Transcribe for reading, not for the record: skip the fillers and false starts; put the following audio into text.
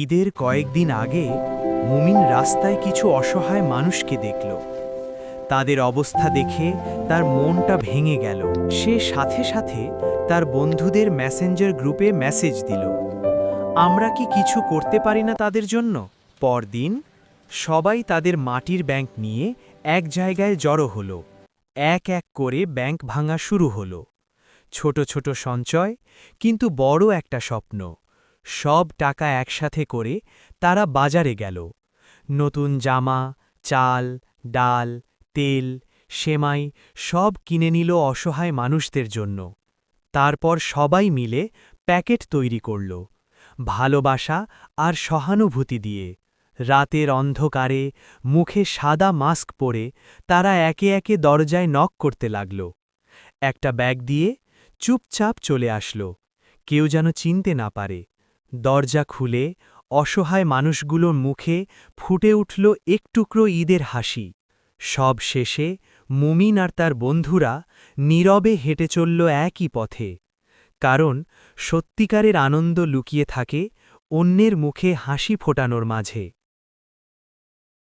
ঈদের কয়েকদিন আগে মুমিন রাস্তায় কিছু অসহায় মানুষকে দেখল। তাদের অবস্থা দেখে তার মনটা ভেঙে গেল। সে সাথে সাথে তার বন্ধুদের মেসেঞ্জার গ্রুপে মেসেজ দিল, আমরা কি কিছু করতে পারি না তাদের জন্য? পরদিন সবাই তাদের মাটির ব্যাংক নিয়ে এক জায়গায় জড়ো হলো। এক এক করে ব্যাংক ভাঙা শুরু হলো। ছোট ছোট সঞ্চয়, কিন্তু বড় একটা স্বপ্ন। সব টাকা একসাথে করে তারা বাজারে গেল। নতুন জামা, চাল, ডাল, তেল, সেমাই সব কিনে নিল অসহায় মানুষদের জন্য। তারপর সবাই মিলে প্যাকেট তৈরি করল, ভালোবাসা আর সহানুভূতি দিয়ে। রাতের অন্ধকারে মুখে সাদা মাস্ক পরে তারা একে একে দরজায় নক করতে লাগল। একটা ব্যাগ দিয়ে চুপচাপ চলে আসলো, কেউ যেন চিনতে না পারে। দরজা খুলে অসহায় মানুষগুলোর মুখে ফুটে উঠল এক টুকরো ঈদের হাসি। সব শেষে মুমিন আর তার বন্ধুরা নীরবে হেঁটে চলল একই পথে। কারণ সত্যিকারের আনন্দ লুকিয়ে থাকে অন্যের মুখে হাসি ফোটানোর মাঝে।